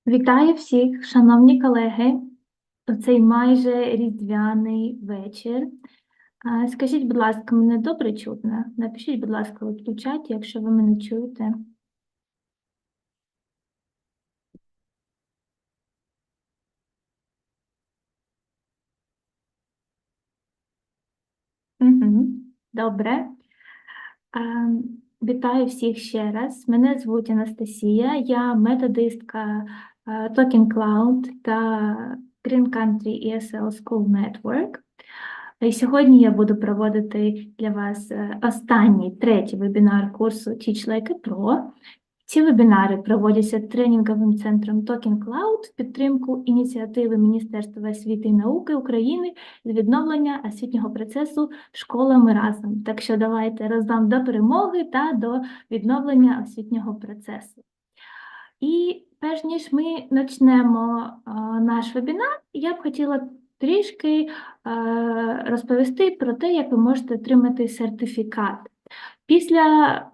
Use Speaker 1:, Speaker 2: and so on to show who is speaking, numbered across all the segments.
Speaker 1: Вітаю всіх, шановні колеги, у цей майже різдвяний вечір. Скажіть, будь ласка, мене добре чутно? Напишіть, будь ласка, у чаті, якщо ви мене чуєте. Угу. Добре. Вітаю всіх ще раз. Мене звуть Анастасія, я методистка TalkEn.Cloud та Green Country ESL School Network. І сьогодні я буду проводити для вас останній, третій вебінар курсу Teach Like a Pro. Ці вебінари проводяться тренінговим центром TalkEn.Cloud в підтримку ініціативи Міністерства освіти і науки України з відновлення освітнього процесу «Школами разом». Так що давайте разом до перемоги та до відновлення освітнього процесу. І перш ніж ми почнемо наш вебінар, я б хотіла трішки розповісти про те, як ви можете отримати сертифікат. Після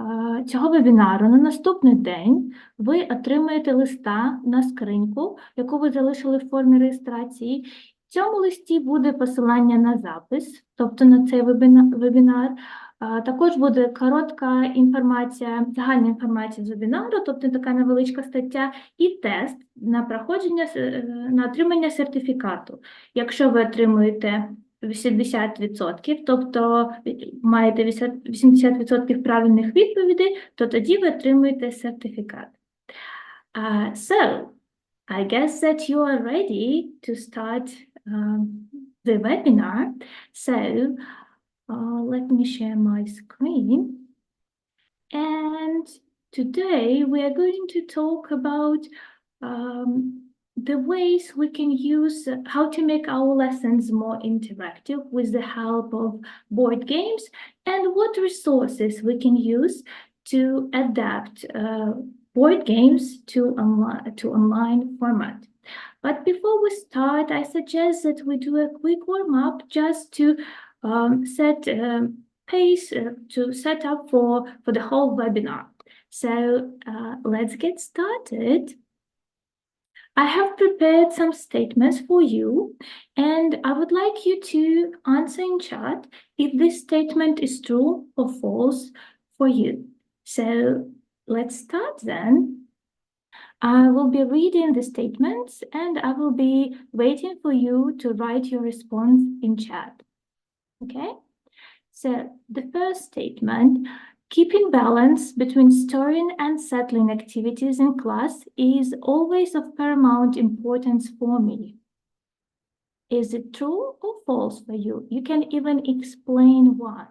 Speaker 1: цього вебінару на наступний день ви отримаєте листа на скриньку, яку ви залишили в формі реєстрації. В цьому листі буде посилання на запис, тобто на цей вебінар. Також буде коротка інформація, загальна інформація з вебінару, тобто така невеличка стаття, і тест на проходження, на отримання сертифікату. Якщо ви отримуєте 80%, тобто маєте 80% правильних відповідей, то тоді ви отримуєте сертифікат. So, I guess that you are ready to start the webinar. So, let me share my screen. And today we are going to talk about the ways we can use, how to make our lessons more interactive with the help of board games, and what resources we can use to adapt board games to online format. But before we start, I suggest that we do a quick warm-up just to set pace, to set up for the whole webinar. So let's get started. I have prepared some statements for you, and I would like you to answer in chat if this statement is true or false for you. So let's start then. I will be reading the statements, and I will be waiting for you to write your response in chat. Okay? So the first statement: keeping balance between storing and settling activities in class is always of paramount importance for me. Is it true or false for you? You can even explain why.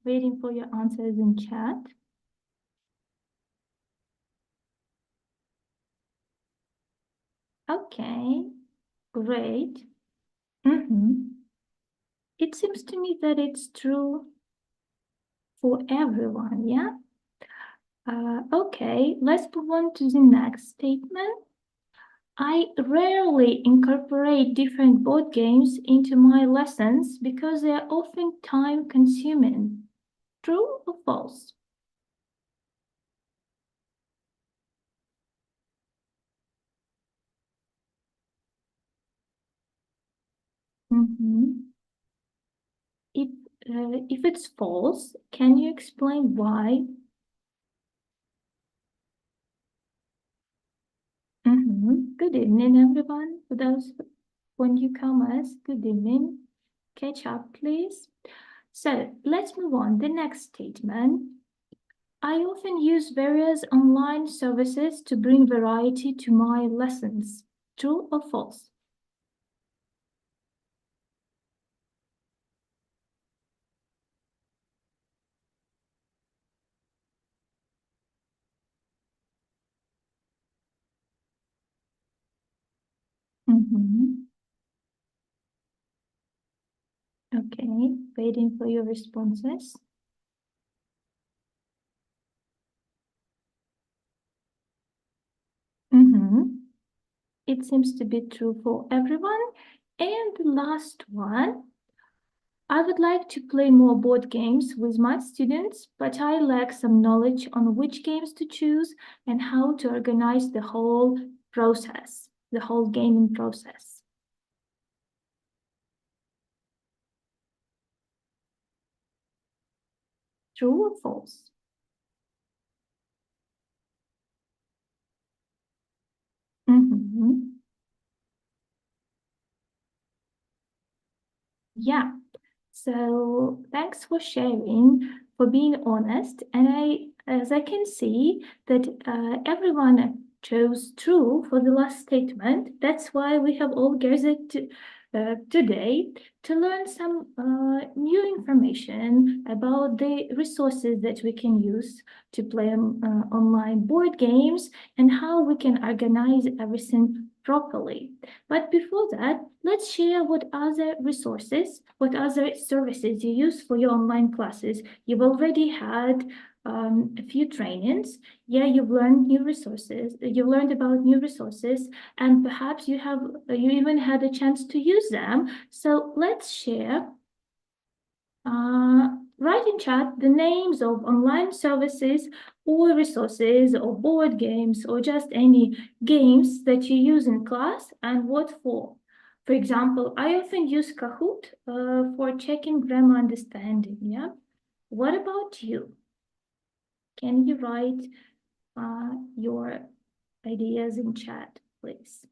Speaker 1: Waiting for your answers in chat. Okay, great. It seems to me that it's true for everyone, yeah? Okay, let's move on to the next statement. I rarely incorporate different board games into my lessons because they are often time-consuming. True or false? If it's false, can you explain why? Good evening, everyone. For those newcomers, good evening. Catch up, please. So let's move on. The next statement. I often use various online services to bring variety to my lessons. True or false? Okay, waiting for your responses. It seems to be true for everyone. And the last one, I would like to play more board games with my students, but I lack some knowledge on which games to choose and how to organize the whole process, the whole gaming process. True or false? Yeah. So thanks for sharing, for being honest. And as I can see that everyone chose true for the last statement. That's why we have all gathered today to learn some new information about the resources that we can use to play online board games and how we can organize everything properly. But before that, let's share what other resources, what other services you use for your online classes. You've already had a few trainings. Yeah, you've learned new resources. You learned about new resources, and perhaps you even had a chance to use them. So let's share. Write in chat the names of online services or resources or board games or just any games that you use in class and what for. For example, I often use Kahoot for checking grammar understanding, yeah? What about you? Can you write your ideas in chat, please?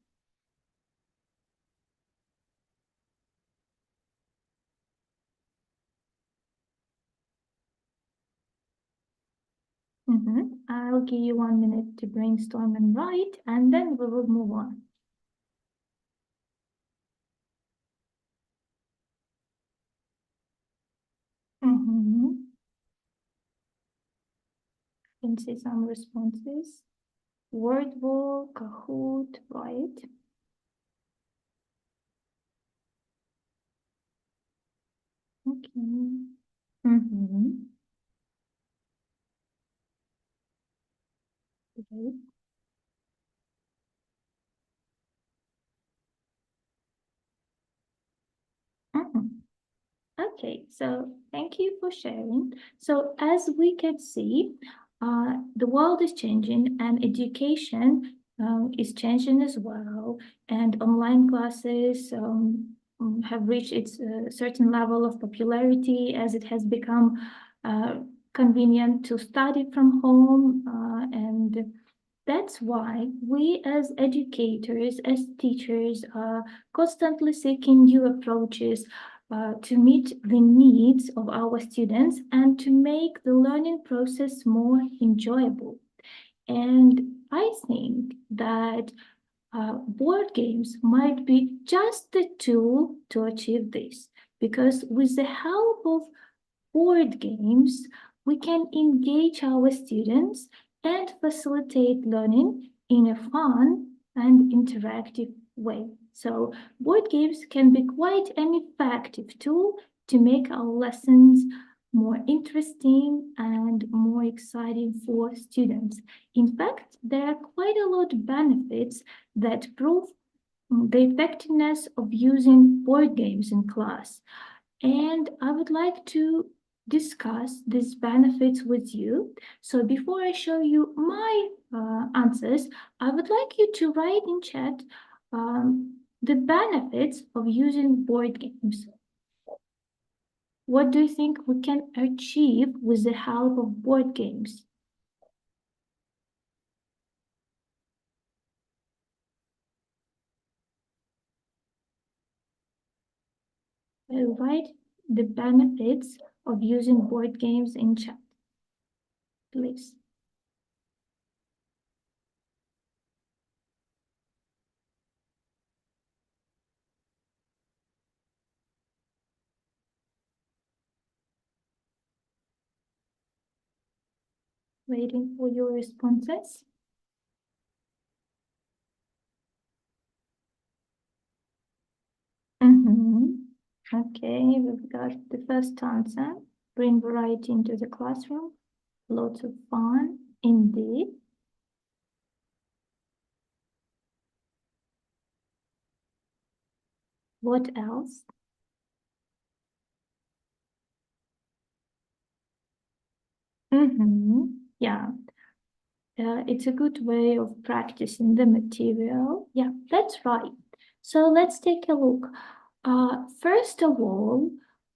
Speaker 1: I'll give you 1 minute to brainstorm and write, and then we will move on. Can see some responses. Wordwall, Kahoot, right? Okay. Great. Okay, so thank you for sharing. So as we can see, the world is changing and education is changing as well. And online classes have reached its certain level of popularity as it has become convenient to study from home. And that's why we as educators, as teachers, are constantly seeking new approaches to meet the needs of our students and to make the learning process more enjoyable. And I think that board games might be just the tool to achieve this, because with the help of board games, we can engage our students and facilitate learning in a fun and interactive way. So board games can be quite an effective tool to make our lessons more interesting and more exciting for students. In fact, there are quite a lot of benefits that prove the effectiveness of using board games in class. And I would like to discuss these benefits with you. So before I show you my answers, I would like you to write in chat the benefits of using board games. What do you think we can achieve with the help of board games? Write the benefits of using board games in chat, please. Waiting for your responses. Okay, we've got the first answer. Bring variety into the classroom. Lots of fun, indeed. What else? Yeah. It's a good way of practicing the material. Yeah, that's right. So let's take a look. First of all,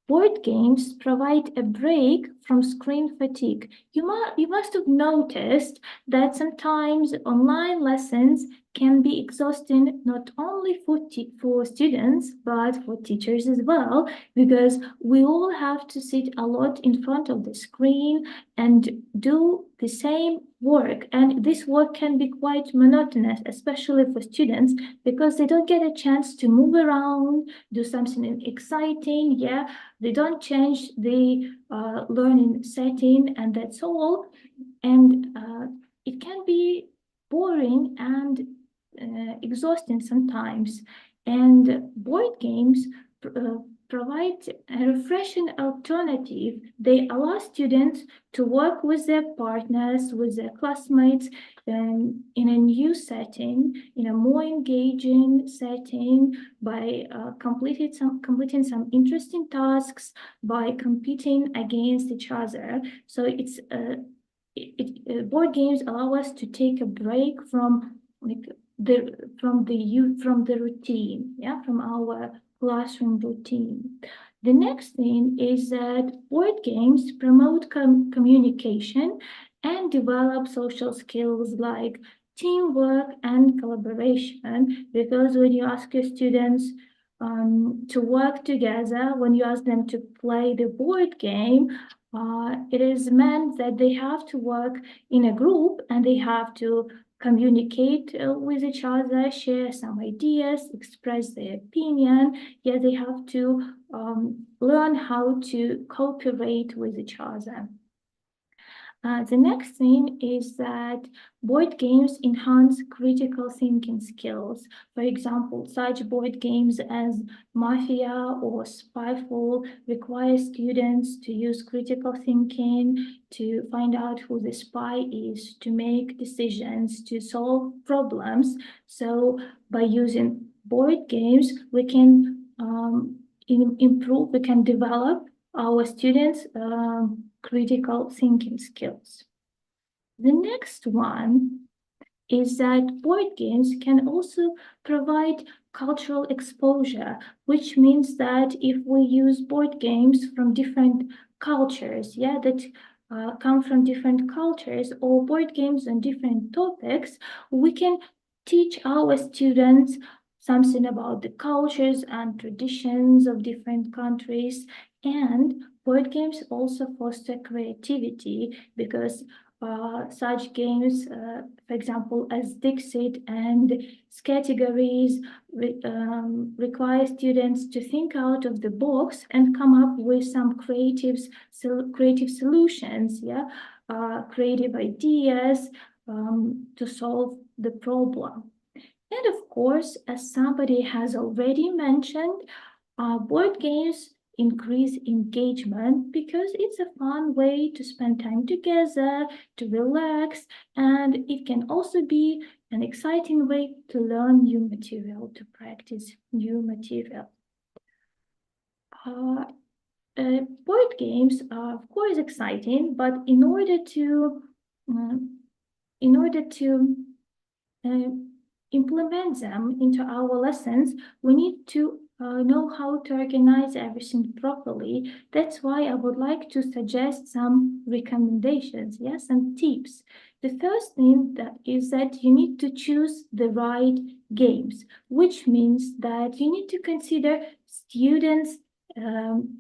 Speaker 1: board games provide a break from screen fatigue. You must have noticed that sometimes online lessons can be exhausting not only for students, but for teachers as well, because we all have to sit a lot in front of the screen and do the same work. And this work can be quite monotonous, especially for students, because they don't get a chance to move around, do something exciting. Yeah, they don't change the learning setting, and that's all. And it can be boring and exhausting sometimes. And board games provide a refreshing alternative. They allow students to work with their partners, with their classmates, in a new setting, in a more engaging setting, by completing some interesting tasks, by competing against each other. So it's board games allow us to take a break from the routine, yeah, from our classroom routine. The next thing is that board games promote communication and develop social skills like teamwork and collaboration, because when you ask your students to work together, when you ask them to play the board game, it is meant that they have to work in a group and they have to communicate with each other, share some ideas, express their opinion. Yeah, they have to learn how to cooperate with each other. The next thing is that board games enhance critical thinking skills. For example, such board games as Mafia or Spyfall require students to use critical thinking, to find out who the spy is, to make decisions, to solve problems. So by using board games, we can improve, we can develop our students' critical thinking skills. The next one is that board games can also provide cultural exposure, which means that if we use board games from different cultures, yeah, that come from different cultures, or board games on different topics, we can teach our students something about the cultures and traditions of different countries. And board games also foster creativity, because such games, for example, as Dixit and categories, require students to think out of the box and come up with some creative solutions, yeah, creative ideas to solve the problem. And of course, as somebody has already mentioned, board games increase engagement because it's a fun way to spend time together, to relax, and it can also be an exciting way to learn new material, to practice new material. Board games are, of course, exciting, but in order to implement them into our lessons, we need to know how to organize everything properly. That's why I would like to suggest some recommendations, yes, and tips. The first thing is that you need to choose the right games, which means that you need to consider students'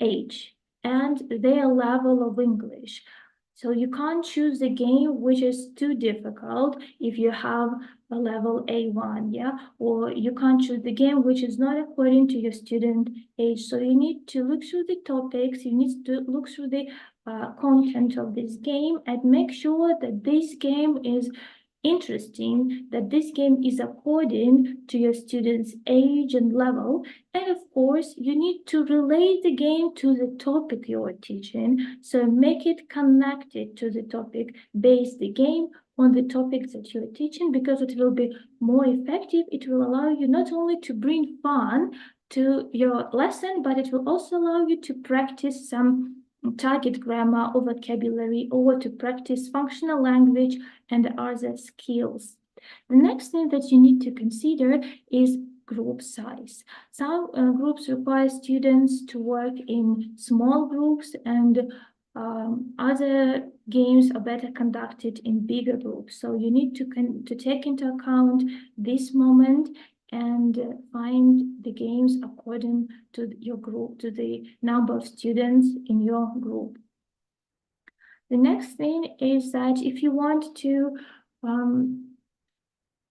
Speaker 1: age and their level of English. So you can't choose a game which is too difficult if you have a level A1, yeah? Or you can't choose the game which is not according to your student age. So you need to look through the topics, you need to look through the content of this game and make sure that this game is interesting, that this game is according to your student's age and level. And of course, you need to relate the game to the topic you are teaching. So make it connected to the topic. Base the game on the topics that you're teaching, because it will be more effective. It will allow you not only to bring fun to your lesson, but it will also allow you to practice some target grammar or vocabulary, or to practice functional language and other skills. The next thing that you need to consider is group size. Some groups require students to work in small groups, and other games are better conducted in bigger groups. So you need to take into account this moment and find the games according to your group, to the number of students in your group. The next thing is that if you want to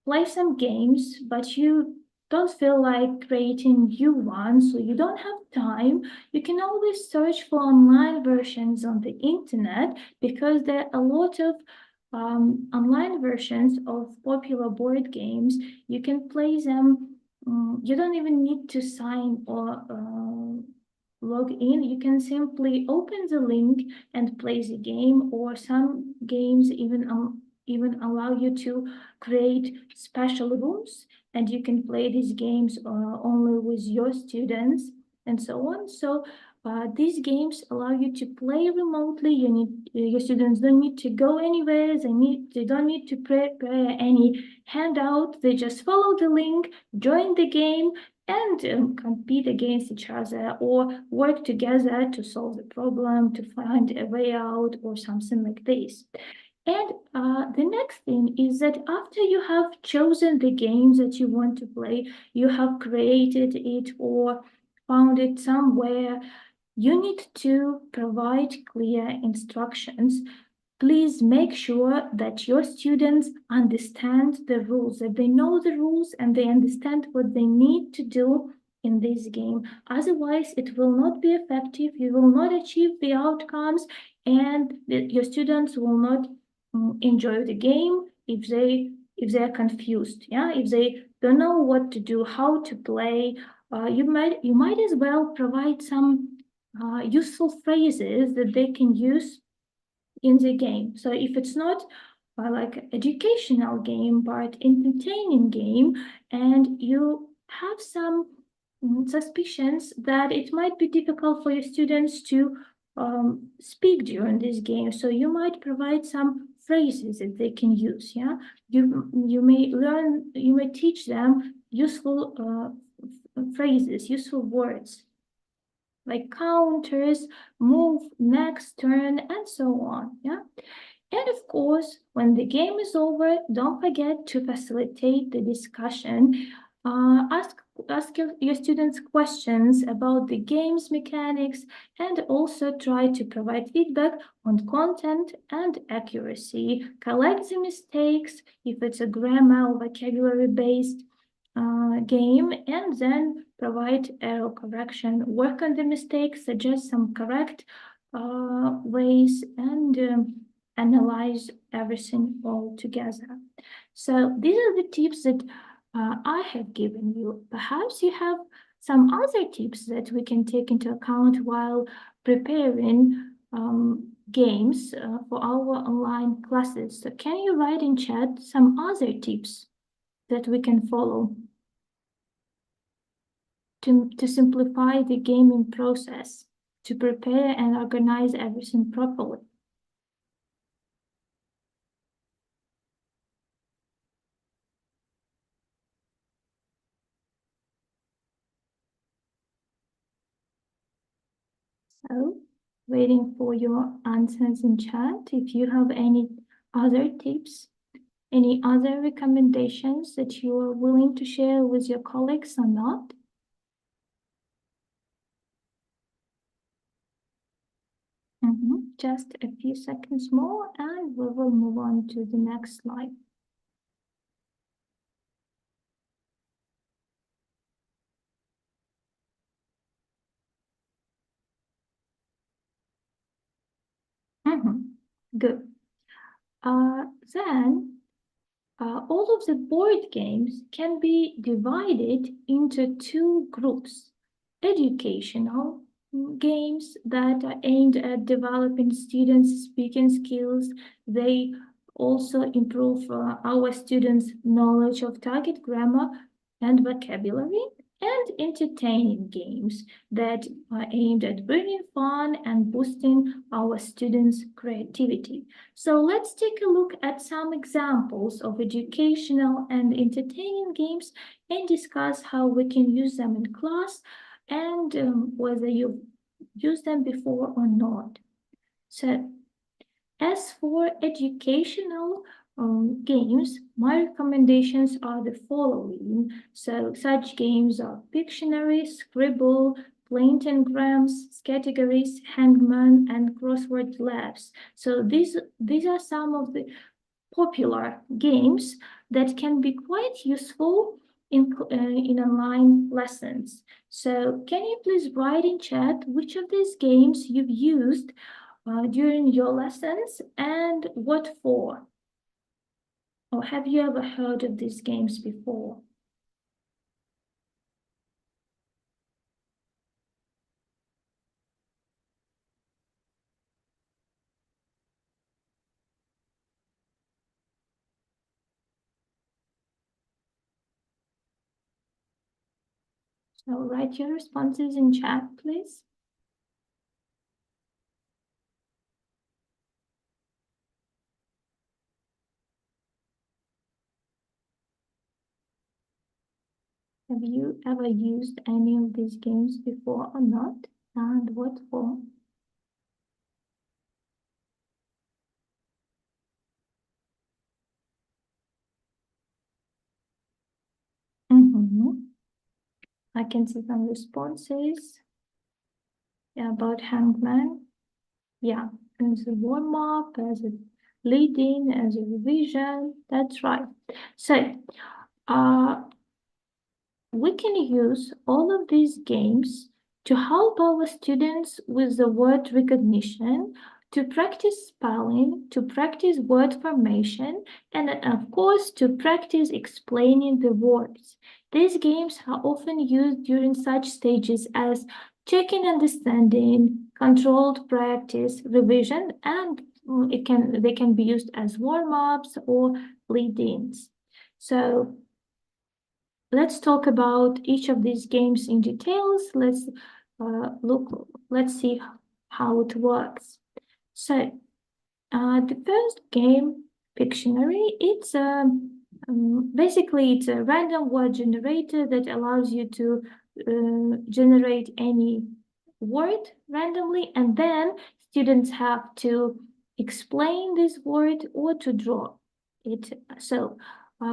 Speaker 1: play some games, but you don't feel like creating new ones, so you don't have time, you can always search for online versions on the internet, because there are a lot of online versions of popular board games. You can play them. You don't even need to sign or log in. You can simply open the link and play the game, or some games even allow you to create special rooms, and you can play these games only with your students, and so on. So these games allow you to play remotely. Your students don't need to go anywhere. They don't need to prepare any handout. They just follow the link, join the game, and compete against each other, or work together to solve the problem, to find a way out, or something like this. And the next thing is that after you have chosen the games that you want to play, you have created it or found it somewhere, you need to provide clear instructions. Please make sure that your students understand the rules, that they know the rules and they understand what they need to do in this game. Otherwise, it will not be effective. You will not achieve the outcomes, and your students will not enjoy the game if they're confused. Yeah, if they don't know what to do, how to play. You might as well provide some useful phrases that they can use in the game. So if it's not like educational game, but entertaining game, and you have some suspicions that it might be difficult for your students to speak during this game, so you might provide some phrases that they can use. Yeah, you may teach them useful phrases, useful words, like counters, move, next, turn, and so on. Yeah. And of course, when the game is over, don't forget to facilitate the discussion. Ask your students questions about the game's mechanics, and also try to provide feedback on content and accuracy. Collect the mistakes if it's a grammar or vocabulary-based game, and then provide error correction. Work on the mistakes, suggest some correct ways, and analyze everything all together. So these are the tips that I have given you. Perhaps you have some other tips that we can take into account while preparing games for our online classes. So can you write in chat some other tips that we can follow to simplify the gaming process, to prepare and organize everything properly? So, waiting for your answers in chat. If you have any other tips, any other recommendations that you are willing to share with your colleagues or not. Just a few seconds more and we will move on to the next slide. Good. Then all of the board games can be divided into two groups: educational games that are aimed at developing students' speaking skills. They also improve our students' knowledge of target grammar and vocabulary. and entertaining games that are aimed at bringing fun and boosting our students' creativity. So let's take a look at some examples of educational and entertaining games and discuss how we can use them in class and whether you've used them before or not. So as for educational games, my recommendations are the following. So such games are Fictionary, Scribble, Plaintengrams, categories, Hangman, and crossword labs. So these are some of the popular games that can be quite useful in online lessons. So can you please write in chat which of these games you've used during your lessons and what for? Or have you ever heard of these games before? So write your responses in chat, please. Have you ever used any of these games before or not? And what for? I can see some responses about Hangman. Yeah, as a warm-up, as a lead-in, as a revision. That's right. So we can use all of these games to help our students with the word recognition, to practice spelling, to practice word formation, and of course, to practice explaining the words. These games are often used during such stages as checking understanding, controlled practice, revision, and they can be used as warm-ups or lead-ins. So let's talk about each of these games in details. Let's see how it works. So the first game, Fictionary, it's basically it's a random word generator that allows you to generate any word randomly, and then students have to explain this word or to draw it. So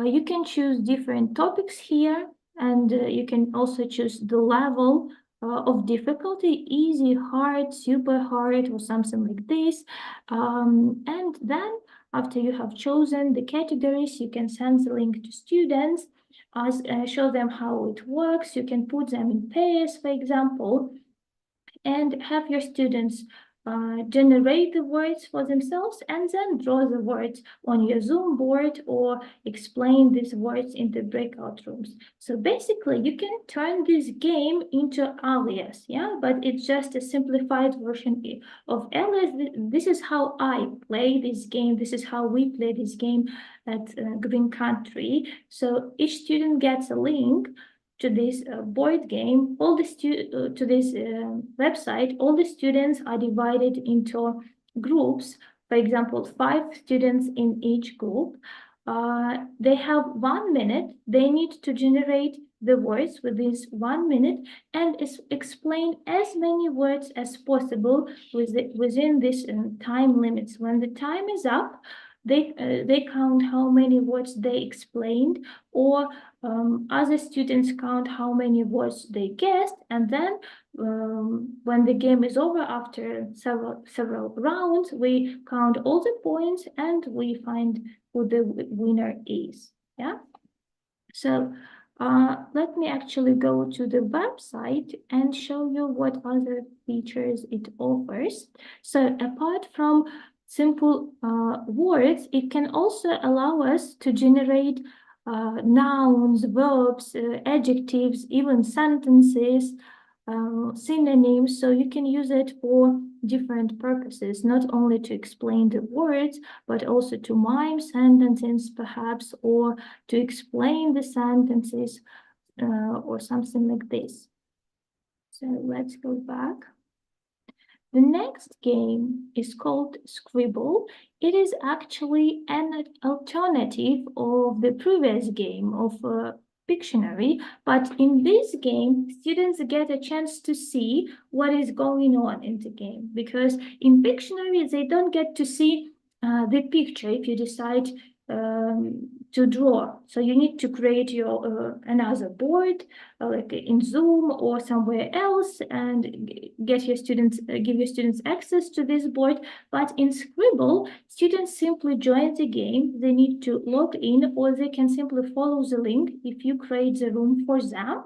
Speaker 1: you can choose different topics here, and you can also choose the level of difficulty, easy, hard, super hard, or something like this. And then after you have chosen the categories, you can send the link to students, show them how it works. You can put them in pairs, for example, and have your students generate the words for themselves and then draw the words on your Zoom board or explain these words in the breakout rooms. So basically, you can turn this game into Alias, yeah? But it's just a simplified version of Alias. This is how I play this game. This is how we play this game at Green Country. So each student gets a link to this board game, to this website, all the students are divided into groups. For example, 5 students in each group. They have 1 minute. They need to generate the words within 1 minute and explain as many words as possible within this time limits. When the time is up, they count how many words they explained, or other students count how many words they guessed, and then when the game is over after several rounds, we count all the points and we find who the winner is. Yeah. So let me actually go to the website and show you what other features it offers. So apart from simple words, it can also allow us to generate nouns, verbs, adjectives, even sentences, synonyms. So you can use it for different purposes, not only to explain the words, but also to mime sentences perhaps, or to explain the sentences. or something like this. So let's go back. The next game is called Scribble. It is actually an alternative of the previous game of Fictionary, but in this game, students get a chance to see what is going on in the game, because in Fictionary, they don't get to see the picture if you decide to draw. So you need to create your another board, like in Zoom or somewhere else, and get your students, give your students access to this board. But in Scribble, students simply join the game. They need to log in, or they can simply follow the link if you create the room for them.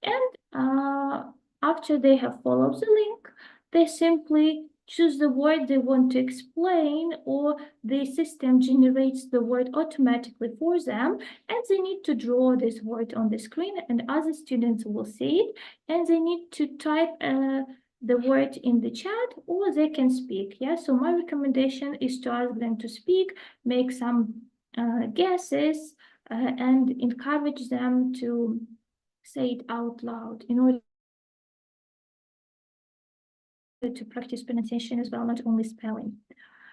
Speaker 1: And after they have followed the link, they simply choose the word they want to explain, or the system generates the word automatically for them, and they need to draw this word on the screen, and other students will see it, and they need to type the word in the chat, or they can speak. Yeah, so my recommendation is to ask them to speak, make some guesses, and encourage them to say it out loud in order to practice pronunciation as well, not only spelling.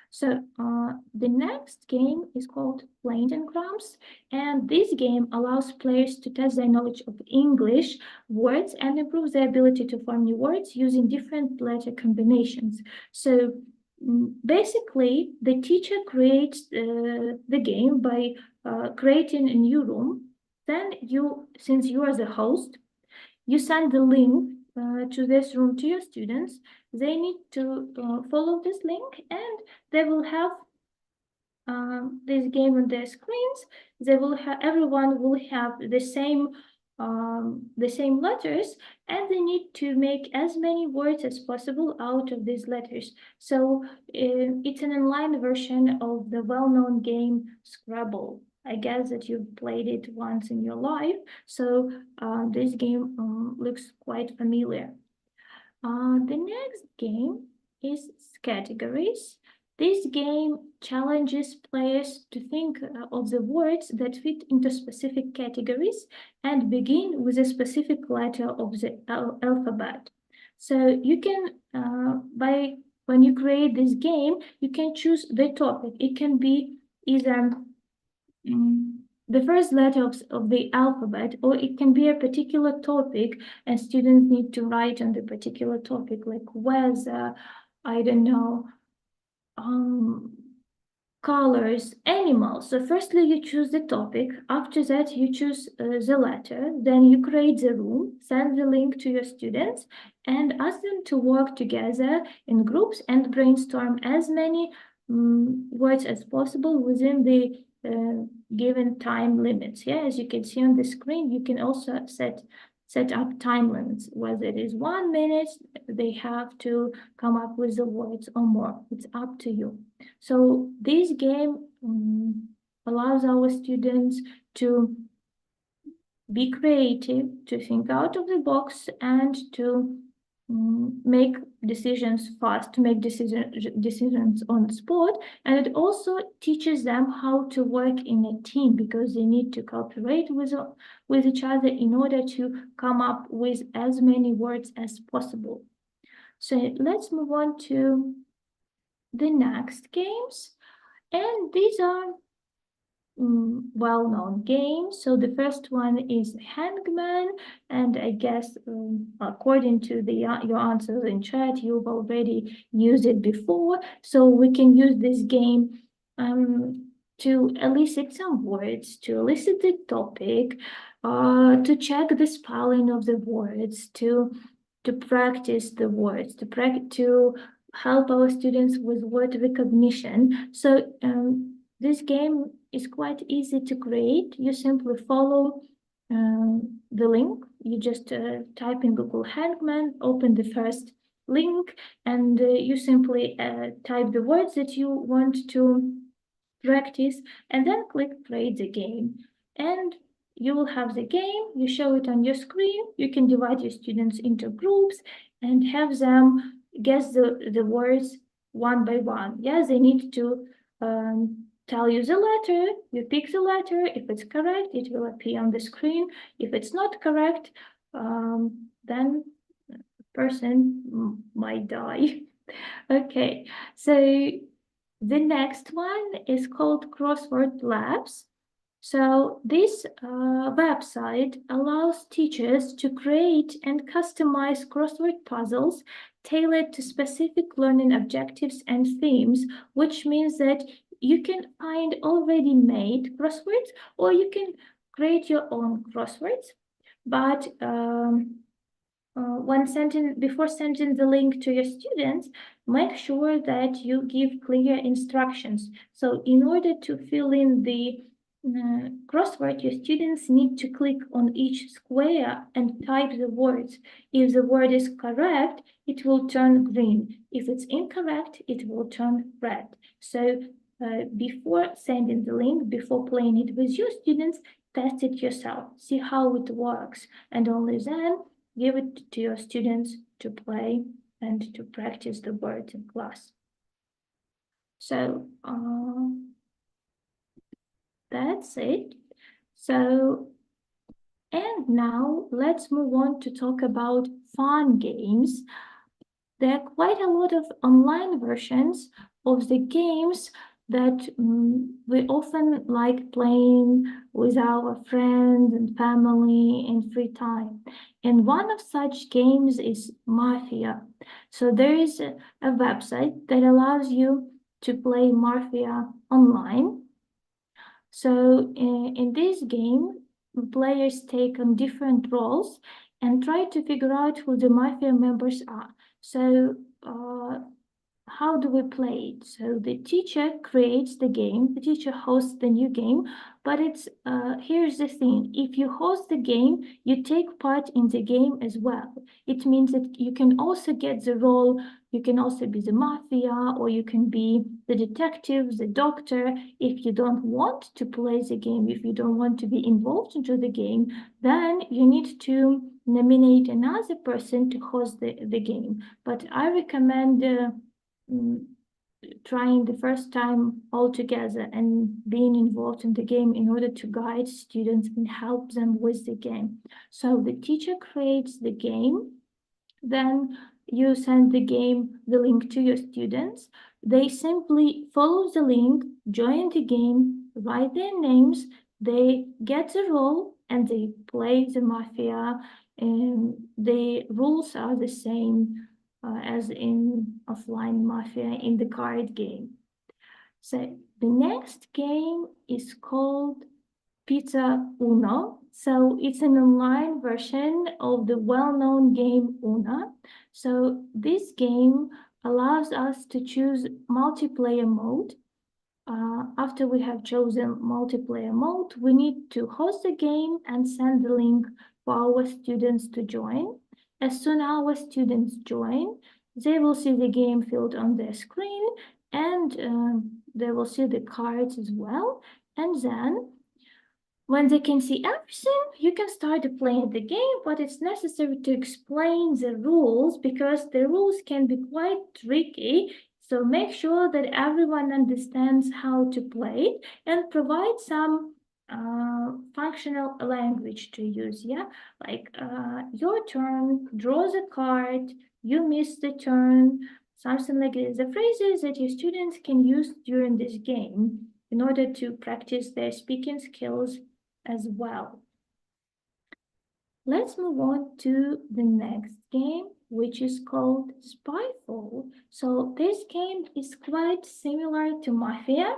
Speaker 1: So the next game is called Crumbs, and this game allows players to test their knowledge of English words and improve their ability to form new words using different letter combinations. So basically, the teacher creates the game by creating a new room. Then you, since you are the host, you send the link to this room to your students. They need to follow this link, and they will have this game on their screens. They will have, everyone will have the same letters, and they need to make as many words as possible out of these letters. So it's an online version of the well-known game Scrabble. I guess that you've played it once in your life, so this game looks quite familiar. The next game is Categories. This game challenges players to think of the words that fit into specific categories and begin with a specific letter of the alphabet. So you can, when you create this game, you can choose the topic. It can be either the first letter of the alphabet, or it can be a particular topic, and students need to write on the particular topic, like weather, I don't know, colors, animals. So firstly, you choose the topic. After that, you choose the letter. Then you create the room, send the link to your students, and ask them to work together in groups and brainstorm as many words as possible within the given time limits. Yeah, as you can see on the screen, you can also set up time limits. Whether it is 1 minute, they have to come up with the words or more. It's up to you. So this game allows our students to be creative, to think out of the box, and to make decisions fast, to make decisions on the spot. And it also teaches them how to work in a team, because they need to cooperate with each other in order to come up with as many words as possible. So let's move on to the next games. And these are well-known games. So the first one is Hangman, and I guess according to your answers in chat, you've already used it before. So we can use this game to elicit some words, to elicit the topic, to check the spelling of the words, to practice the words, to help our students with word recognition. So this game is quite easy to create. You simply follow the link. You just type in Google Hangman, open the first link, and you simply type the words that you want to practice, and then click create the game. And you will have the game, you show it on your screen. You can divide your students into groups and have them guess the words one by one. Yes, they need to tell you the letter, you pick the letter. If it's correct, it will appear on the screen. If it's not correct, then the person might die. Okay, so the next one is called Crossword Labs. So this website allows teachers to create and customize crossword puzzles tailored to specific learning objectives and themes, which means that you can find already made crosswords or you can create your own crosswords. But before sending the link to your students, make sure that you give clear instructions. So in order to fill in the crossword, your students need to click on each square and type the words. If the word is correct, it will turn green. If it's incorrect, it will turn red. So before sending the link, before playing it with your students, test it yourself, see how it works, and only then give it to your students to play and to practice the words in class. So that's it. So, and now let's move on to talk about fun games. There are quite a lot of online versions of the games that we often like playing with our friends and family in free time. And one of such games is Mafia. So there is a website that allows you to play Mafia online. So in this game, players take on different roles and try to figure out who the Mafia members are. So how do we play it? So the teacher creates the game, the teacher hosts the new game, but it's here's the thing. If you host the game, you take part in the game as well. It means that you can also get the role, you can also be the Mafia, or you can be the detective, the doctor. If you don't want to play the game, if you don't want to be involved into the game, then you need to nominate another person to host the game. But I recommend trying the first time all together and being involved in the game in order to guide students and help them with the game. So the teacher creates the game, then you send the link to your students. They simply follow the link, join the game, write their names, they get the role, and they play the Mafia. And the rules are the same as in offline Mafia in the card game. So the next game is called Pizza Uno. So it's an online version of the well-known game Uno. So this game allows us to choose multiplayer mode. After we have chosen multiplayer mode, we need to host the game and send the link for our students to join. As soon as our students join, they will see the game field on their screen, and they will see the cards as well. And then when they can see everything, you can start playing the game, but it's necessary to explain the rules because the rules can be quite tricky. So make sure that everyone understands how to play it and provide some functional language to use, yeah? Like your turn, draw the card, you missed the turn, something like this. The phrases that your students can use during this game in order to practice their speaking skills as well. Let's move on to the next game, which is called Spyfall. So this game is quite similar to Mafia.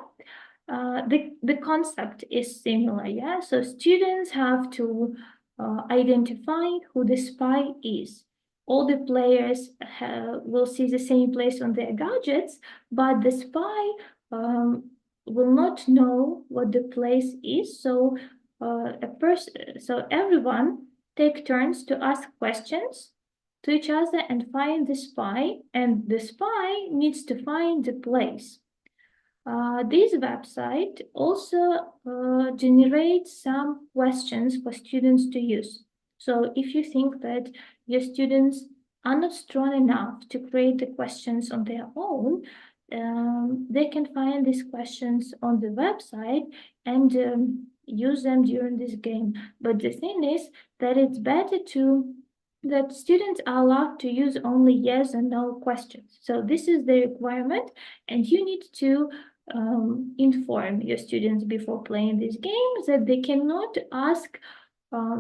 Speaker 1: The concept is similar, yeah? So students have to identify who the spy is. All the players will see the same place on their gadgets, but the spy will not know what the place is. So everyone take turns to ask questions to each other and find the spy, and the spy needs to find the place. This website also generates some questions for students to use. So if you think that your students are not strong enough to create the questions on their own, they can find these questions on the website and use them during this game. But the thing is that it's better that students are allowed to use only yes and no questions. So this is the requirement, and you need to inform your students before playing these games that they cannot ask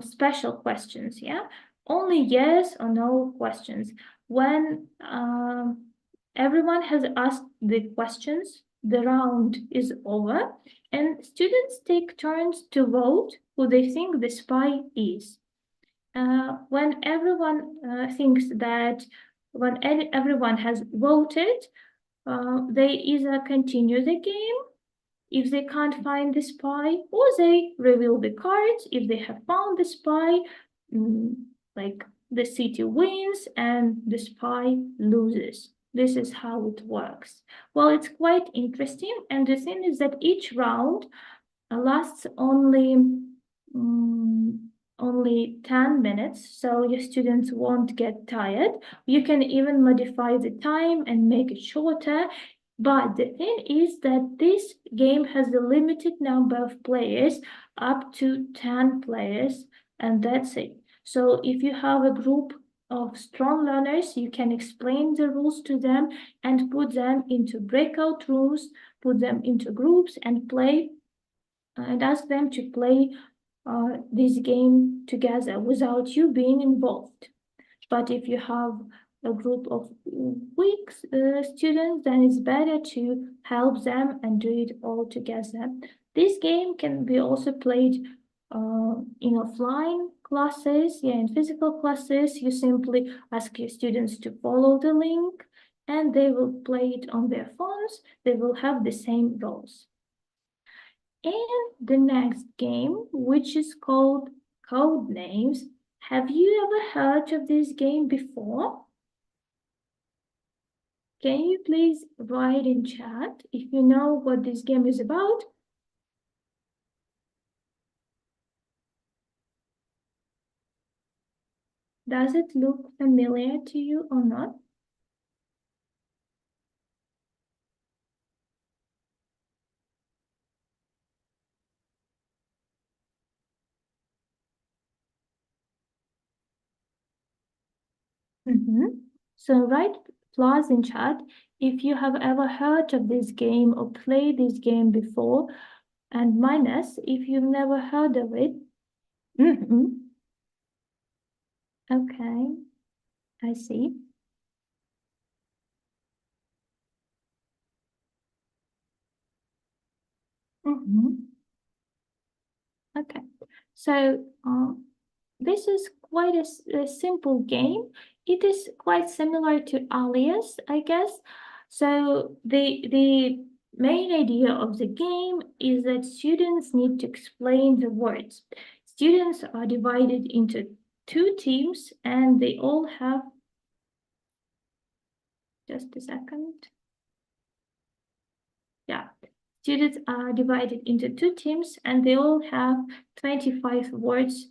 Speaker 1: special questions, yeah? Only yes or no questions. When everyone has asked the questions, the round is over, and students take turns to vote who they think the spy is. When everyone thinks that, when everyone has voted, they either continue the game if they can't find the spy, or they reveal the cards if they have found the spy, like the city wins and the spy loses. This is how it works. Well, it's quite interesting, and the thing is that each round lasts only 10 minutes, so your students won't get tired. You can even modify the time and make it shorter. But the thing is that this game has a limited number of players, up to 10 players, and that's it. So if you have a group of strong learners, you can explain the rules to them and put them into breakout rooms, put them into groups and play, and ask them to play this game together without you being involved. But if you have a group of weak students, then it's better to help them and do it all together. This game can be also played in offline classes, in physical classes. You simply ask your students to follow the link and they will play it on their phones. They will have the same roles. And the next game, which is called Codenames. Have you ever heard of this game before? Can you please write in chat if you know what this game is about? Does it look familiar to you or not? So write plus in chat if you have ever heard of this game or played this game before, and minus if you've never heard of it. Okay, I see. Okay, so this is quite a simple game. It is quite similar to Alias, I guess. So the main idea of the game is that students need to explain the words. Students are divided into two teams and they all have, just a second. Yeah, students are divided into two teams and they all have 25 words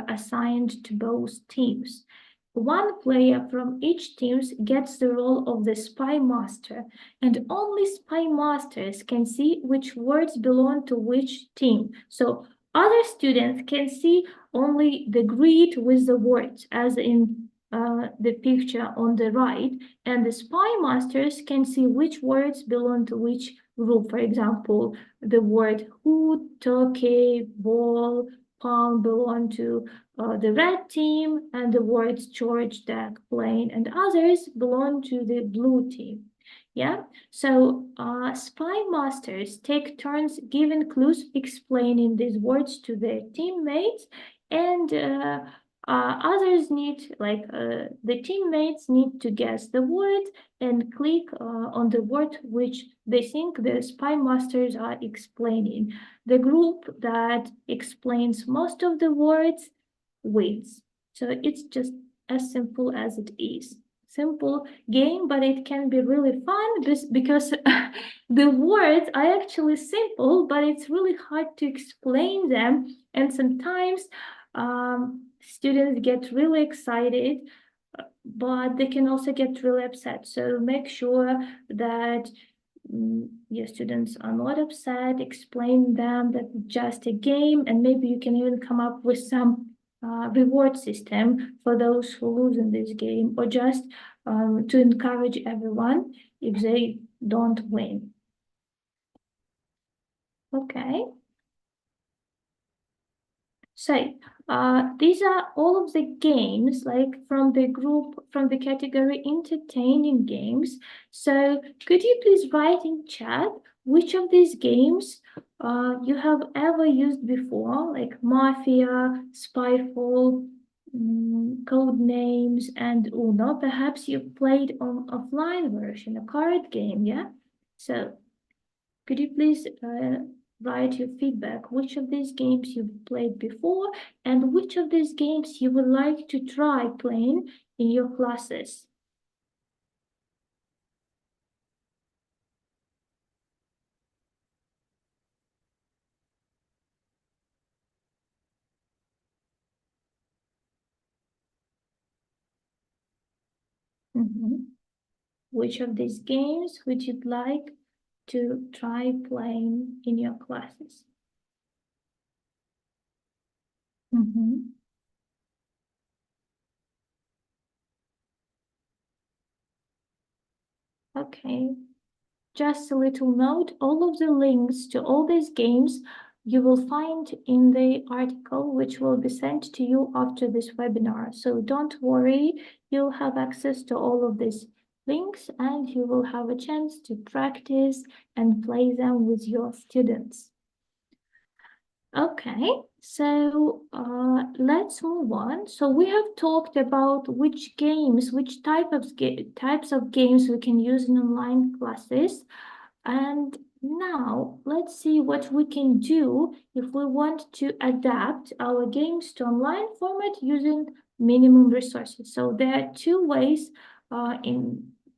Speaker 1: assigned to both teams. One player from each team gets the role of the spy master, and only spy masters can see which words belong to which team. So other students can see only the grid with the words, as in the picture on the right, and the spy masters can see which words belong to which group. For example, the word hood, turkey, ball, palm belong to the red team, and the words George, Jack, plane, and others belong to the blue team. Yeah, so spy masters take turns giving clues explaining these words to their teammates, and others need, the teammates need to guess the word and click on the word which they think the spy masters are explaining. The group that explains most of the words wins. So it's just as simple as it is. Simple game, but it can be really fun because the words are actually simple, but it's really hard to explain them. And sometimes students get really excited, but they can also get really upset. So make sure that your students are not upset, explain them that it's just a game, and maybe you can even come up with some reward system for those who lose in this game, or just to encourage everyone if they don't win. Okay. So these are all of the games, like from the group, from the category entertaining games. So could you please write in chat which of these games you have ever used before, like Mafia, Spyfall, Codenames, and Uno. Perhaps you played on offline version, a card game, yeah? So could you please write your feedback, which of these games you've played before, and which of these games you would like to try playing in your classes? Which of these games would you like to try playing in your classes? Okay. Just a little note, all of the links to all these games you will find in the article, which will be sent to you after this webinar. So don't worry, you'll have access to all of these links and you will have a chance to practice and play them with your students. Okay, so let's move on. So we have talked about which games, which types of games we can use in online classes. And now let's see what we can do if we want to adapt our games to online format using minimum resources. So there are two ways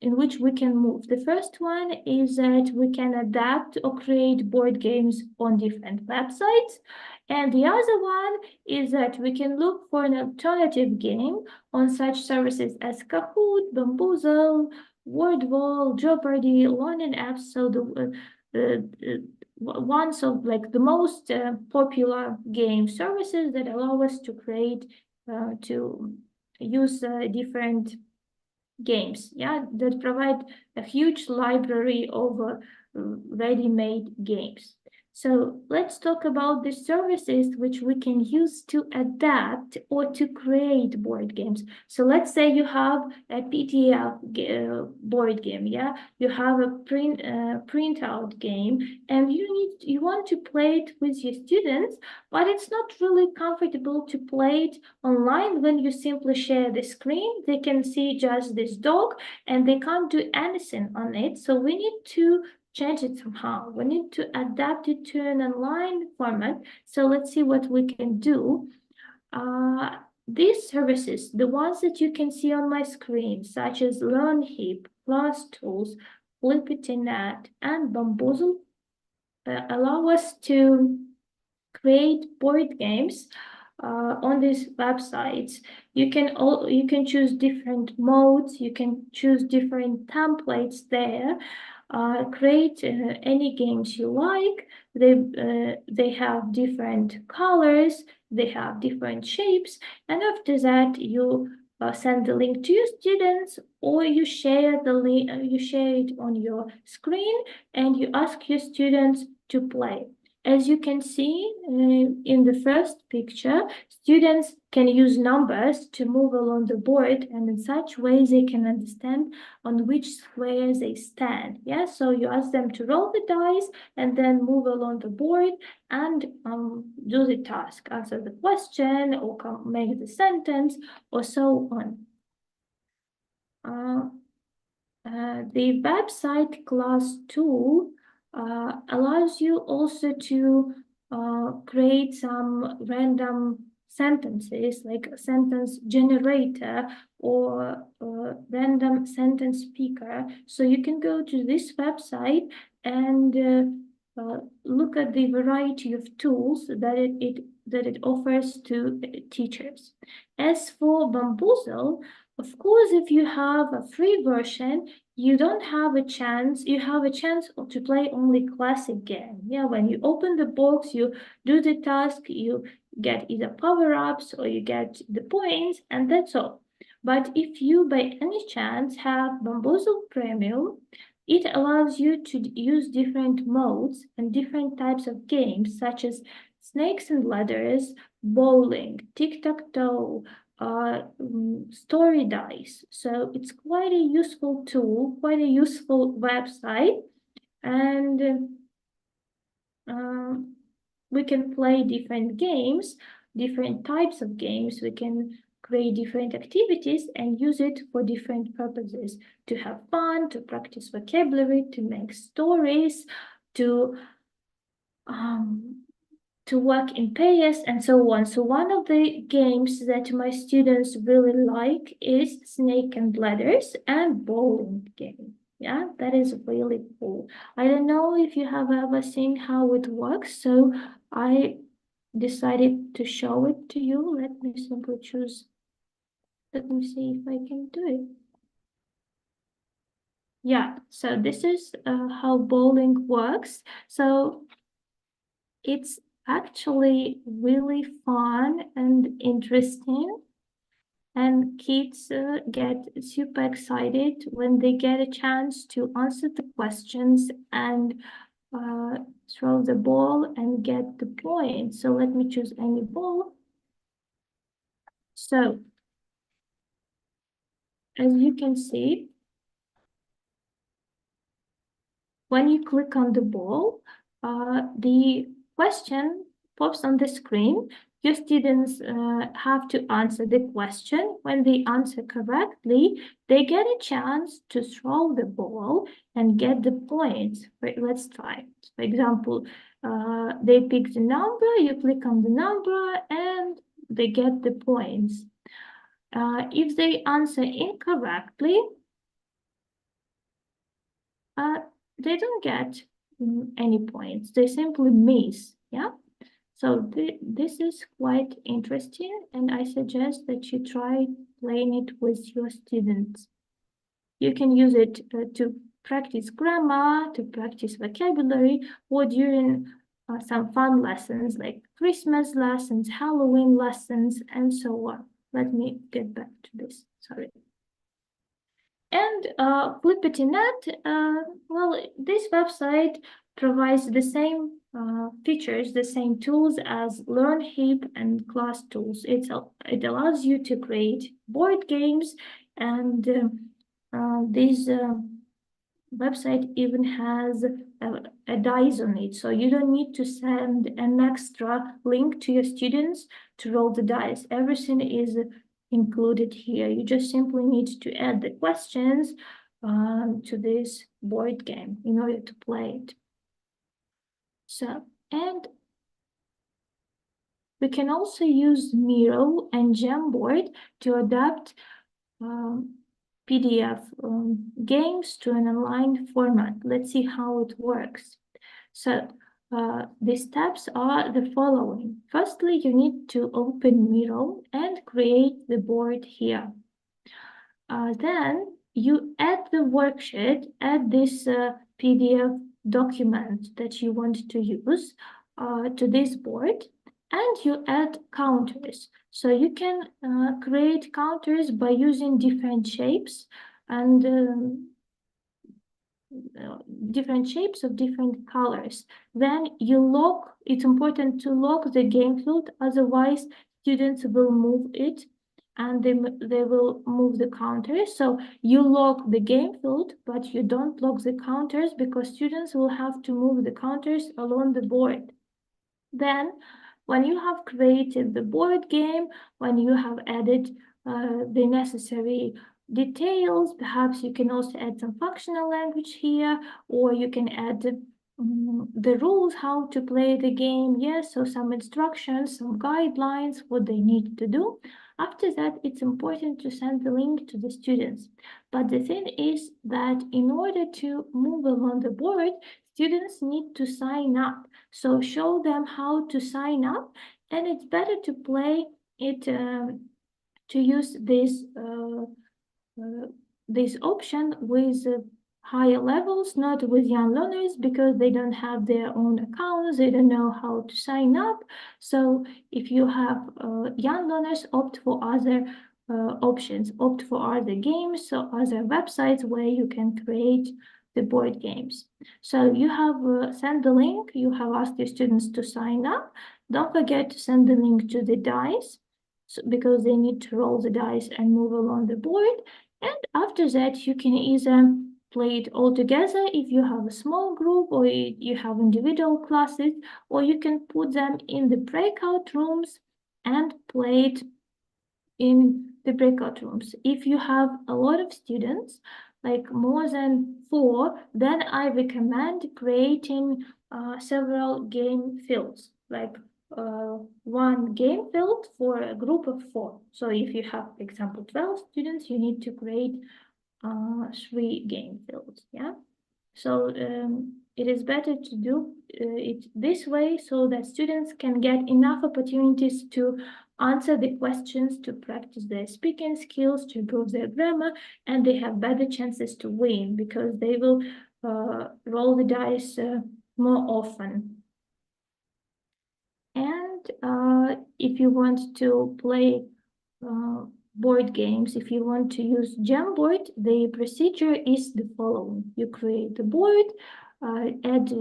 Speaker 1: in which we can move. The first one is that we can adapt or create board games on different websites. And the other one is that we can look for an alternative game on such services as Kahoot, Bamboozle, Wordwall, Jeopardy, learning apps. So the ones of like the most popular game services that allow us to create to use different games, yeah, that provide a huge library of ready-made games. So let's talk about the services which we can use to adapt or to create board games. So let's say you have a PDF board game, yeah, you have a printout game, and you want to play it with your students, but it's not really comfortable to play it online when you simply share the screen. They can see just this dog and they can't do anything on it. So we need to change it somehow. We need to adapt it to an online format. So let's see what we can do. These services, the ones that you can see on my screen, such as LearnHeap, ClassTools, Flippity.net, and Bamboozle, allow us to create board games on these websites. You can choose different modes. You can choose different templates there. Create any games you like. They have different colors. They have different shapes. And after that, you send the link to your students, or you share the link. You share it on your screen, and you ask your students to play. As you can see in the first picture, students can use numbers to move along the board, and in such way they can understand on which square they stand. Yeah, so you ask them to roll the dice and then move along the board and do the task, answer the question, or make the sentence, or so on. The website class tool allows you also to create some random sentences, like a sentence generator or random sentence picker. So you can go to this website and look at the variety of tools that it offers to teachers. As for Bamboozle, of course, if you have a free version, you don't have a chance, you have a chance to play only classic game. Yeah, when you open the box, you do the task, you get either power-ups or you get the points, and that's all. But if you by any chance have Bamboozle Premium, it allows you to use different modes and different types of games, such as snakes and ladders, bowling, tic-tac-toe, story dice. So it's quite a useful tool, quite a useful website, and we can play different games, different types of games. We can create different activities and use it for different purposes, to have fun, to practice vocabulary, to make stories, to work in pairs, and so on. So one of the games that my students really like is Snake and Ladders and bowling game. Yeah, that is really cool. I don't know if you have ever seen how it works, so I decided to show it to you. Let me simply choose. Let me see if I can do it. Yeah, so this is how bowling works. So it's actually really fun and interesting, and kids get super excited when they get a chance to answer the questions and throw the ball and get the point. So let me choose any ball. So as you can see, when you click on the ball, the question pops on the screen. Your students have to answer the question. When they answer correctly, they get a chance to throw the ball and get the points. Let's try. For example, they pick the number, you click on the number, and they get the points. If they answer incorrectly, they don't get any points. They simply miss, yeah? So this is quite interesting, and I suggest that you try playing it with your students. You can use it to practice grammar, to practice vocabulary, or during some fun lessons like Christmas lessons, Halloween lessons, and so on. Let me get back to this, sorry. And Flippity.net, well, this website provides the same features, the same tools as LearnHeap and class tools. It allows you to create board games, and this website even has a dice on it. So you don't need to send an extra link to your students to roll the dice. Everything is included here. You just simply need to add the questions to this board game in order to play it. So, and we can also use Miro and Jamboard to adapt PDF games to an online format. Let's see how it works. So the steps are the following. Firstly, you need to open Miro and create the board here. Then you add the worksheet, add this PDF document that you want to use to this board, and you add counters. So you can create counters by using different shapes and different shapes of different colors. Then you lock, it's important to lock the game field, otherwise students will move it and they will move the counters. So you lock the game field, but you don't lock the counters because students will have to move the counters along the board. Then, when you have created the board game, when you have added the necessary details, perhaps you can also add some functional language here, or you can add the rules, how to play the game, yes, so some instructions, some guidelines, what they need to do. After that, it's important to send the link to the students. But the thing is that in order to move along the board, students need to sign up. So show them how to sign up, and it's better to play it, to use this this option with higher levels, not with young learners, because they don't have their own accounts, they don't know how to sign up. So if you have young learners, opt for other options, opt for other games or other websites where you can create the board games. So you have sent the link, you have asked your students to sign up. Don't forget to send the link to the dice, because they need to roll the dice and move along the board. And after that, you can either play it all together if you have a small group or you have individual classes, or you can put them in the breakout rooms and play it in the breakout rooms. If you have a lot of students, like more than 4, then I recommend creating several game fields, like one game field for a group of 4. So if you have, for example, 12 students, you need to create 3 game fields, yeah? So it is better to do it this way so that students can get enough opportunities to answer the questions, to practice their speaking skills, to improve their grammar, and they have better chances to win because they will roll the dice more often. And if you want to play board games, if you want to use Jamboard, the procedure is the following. You create the board, add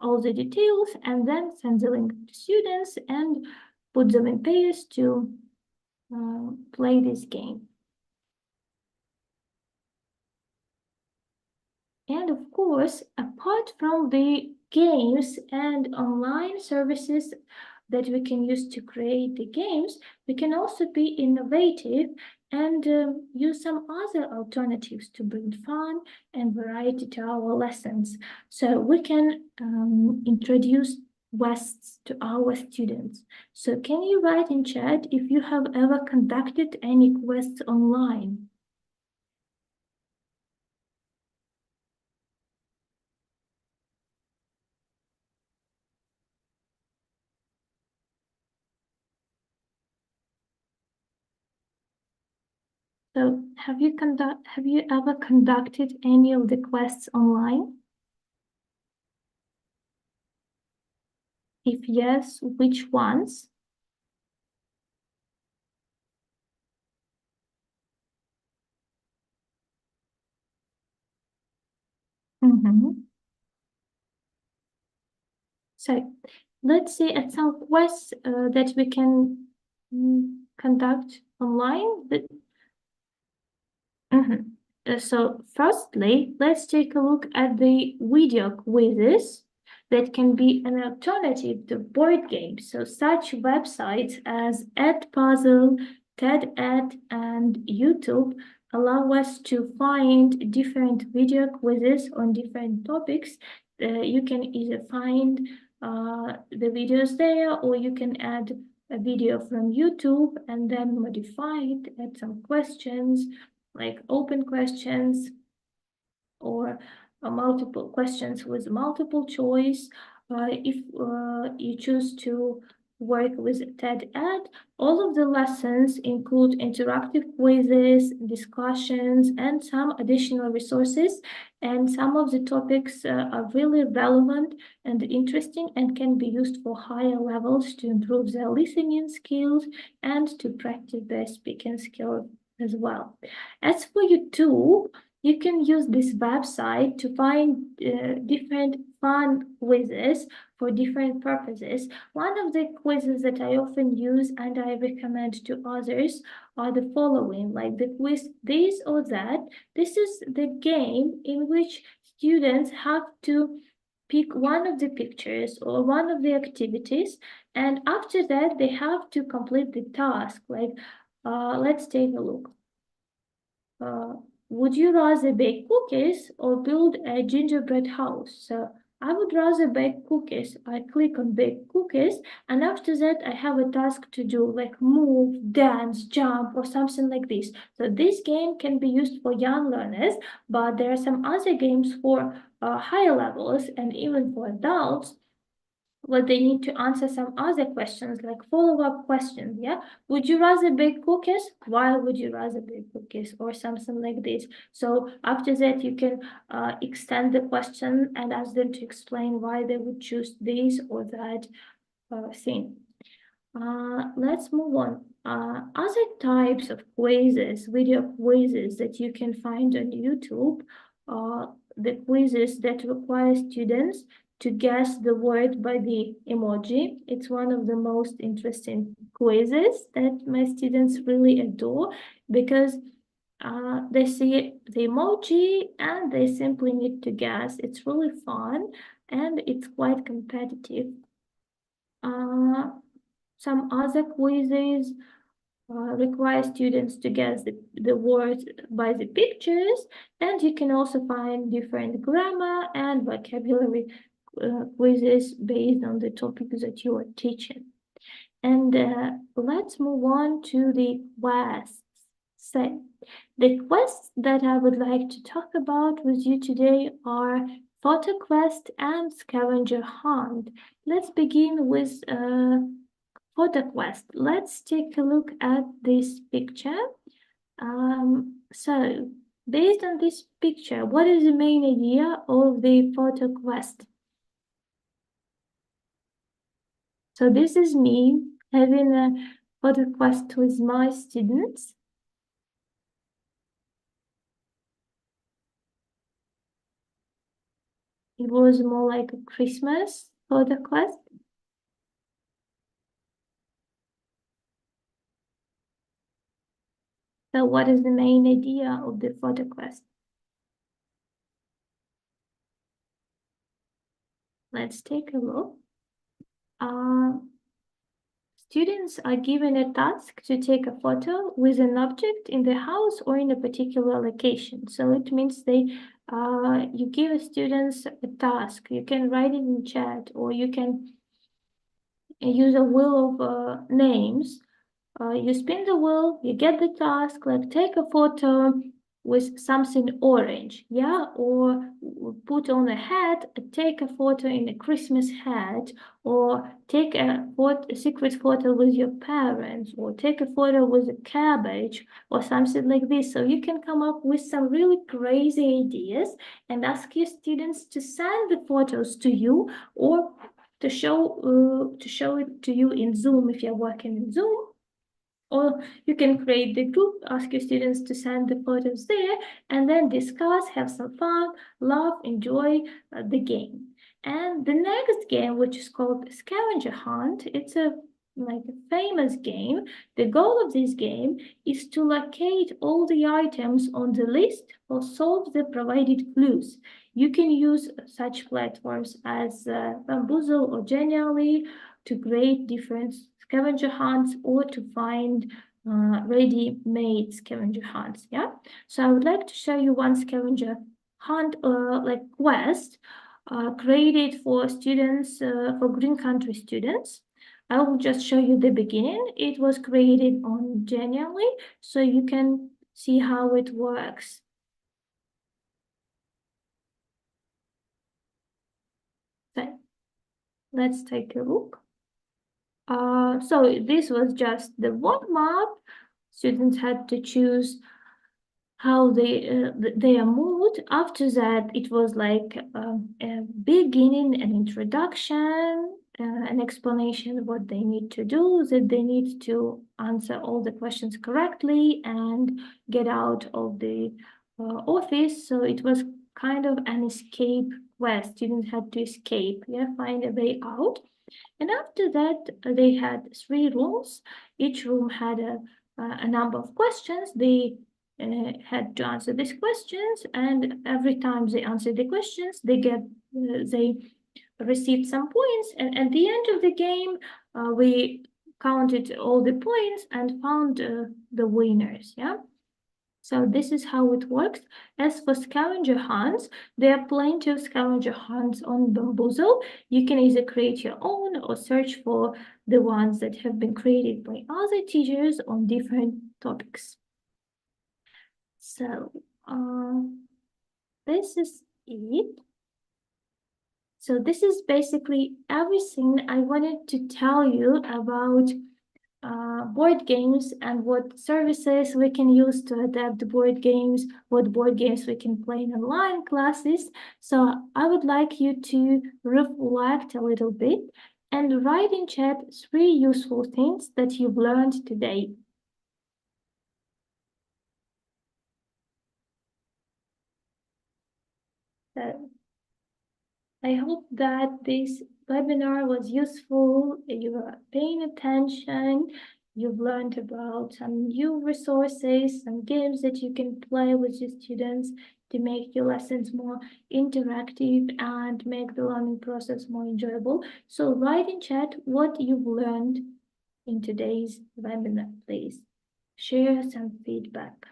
Speaker 1: all the details, and then send the link to students and put them in pairs to play this game. And of course, apart from the games and online services that we can use to create the games, we can also be innovative and use some other alternatives to bring fun and variety to our lessons. So we can introduce quests to our students. So can you write in chat if you have ever conducted any quests online? So have you ever conducted any of the quests online? If yes, which ones? So let's see at some quests that we can conduct online. So firstly, let's take a look at the video quizzes that can be an alternative to board games. So such websites as Edpuzzle, TED-Ed, and YouTube allow us to find different video quizzes on different topics. You can either find the videos there, or you can add a video from YouTube and then modify it, add some questions, like open questions or multiple questions with multiple choice. If you choose to work with TED-Ed, all of the lessons include interactive quizzes, discussions, and some additional resources. And some of the topics are really relevant and interesting and can be used for higher levels to improve their listening skills and to practice their speaking skills as well. As for YouTube, you can use this website to find different fun quizzes for different purposes. One of the quizzes that I often use and I recommend to others are the following, like the quiz this or that. This is the game in which students have to pick one of the pictures or one of the activities, and after that they have to complete the task. Like, let's take a look. Would you rather bake cookies or build a gingerbread house? So I would rather bake cookies. I click on bake cookies, and after that I have a task to do, like move, dance, jump, or something like this. So this game can be used for young learners, but there are some other games for higher levels and even for adults what they need to answer some other questions, like follow-up questions, yeah? Would you rather bake cookies? Why would you rather bake cookies? Or something like this. So after that, you can extend the question and ask them to explain why they would choose this or that thing. Let's move on. Other types of quizzes, video quizzes that you can find on YouTube, the quizzes that require students to guess the word by the emoji. It's one of the most interesting quizzes that my students really adore because they see the emoji and they simply need to guess. It's really fun and it's quite competitive. Some other quizzes require students to guess the words by the pictures, and you can also find different grammar and vocabulary quizzes based on the topics that you are teaching. And let's move on to the quests. So, the quests that I would like to talk about with you today are photo quest and scavenger hunt. Let's begin with photo quest. Let's take a look at this picture. So, based on this picture, what is the main idea of the photo quest? So this is me having a photo quest with my students. It was more like a Christmas photo quest. So what is the main idea of the photo quest? Let's take a look. Students are given a task to take a photo with an object in the house or in a particular location. So it means you give students a task. You can write it in chat, or you can use a wheel of names. You spin the wheel, you get the task, like take a photo with something orange, yeah? Or put on a hat, take a photo in a Christmas hat, or take a secret photo with your parents, or take a photo with a cabbage, or something like this. So you can come up with some really crazy ideas and ask your students to send the photos to you, or to show it to you in Zoom if you're working in Zoom. Or you can create the group, ask your students to send the photos there, and then discuss, have some fun, laugh, enjoy the game. And the next game, which is called Scavenger Hunt, it's a famous game. The goal of this game is to locate all the items on the list or solve the provided clues. You can use such platforms as Bamboozle or Genially to create different scavenger hunts or to find ready-made scavenger hunts, yeah? So I would like to show you one scavenger hunt quest created for students, for Green Country students. I will just show you the beginning. It was created on January, so you can see how it works. So let's take a look. So this was just the warm-up. Students had to choose how their mood. After that, it was like a beginning, an introduction, an explanation of what they need to do, that they need to answer all the questions correctly and get out of the office. So it was kind of an escape quest. Students had to escape, yeah, find a way out. And after that, they had 3 rooms. Each room had a number of questions. They had to answer these questions, and every time they answered the questions, they received some points. And at the end of the game, we counted all the points and found the winners. Yeah. So this is how it works. As for scavenger hunts, there are plenty of scavenger hunts on Bamboozle. You can either create your own or search for the ones that have been created by other teachers on different topics. So this is it. So this is basically everything I wanted to tell you about board games and what services we can use to adapt board games, what board games we can play in online classes. So I would like you to reflect a little bit and write in chat 3 useful things that you've learned today. I hope that this webinar was useful. You are paying attention. You've learned about some new resources, some games that you can play with your students to make your lessons more interactive and make the learning process more enjoyable. So write in chat what you've learned in today's webinar, please. Share some feedback.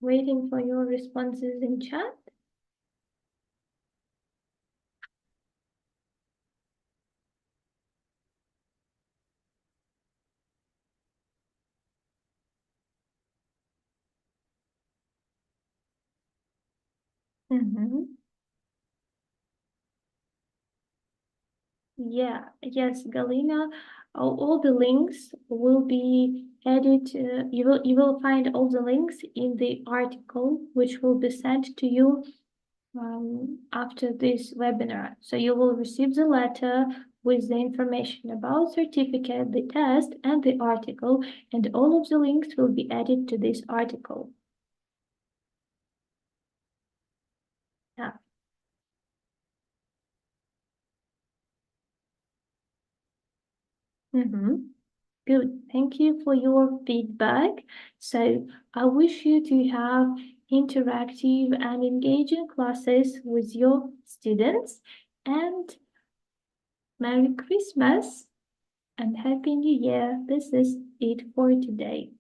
Speaker 1: Waiting for your responses in chat. Yeah, yes, Galina. All the links will be added. You will find all the links in the article, which will be sent to you after this webinar. So you will receive the letter with the information about certificate, the test, and the article, and all of the links will be added to this article. Yeah. Good. Thank you for your feedback. So I wish you to have interactive and engaging classes with your students, and Merry Christmas and Happy New Year. This is it for today.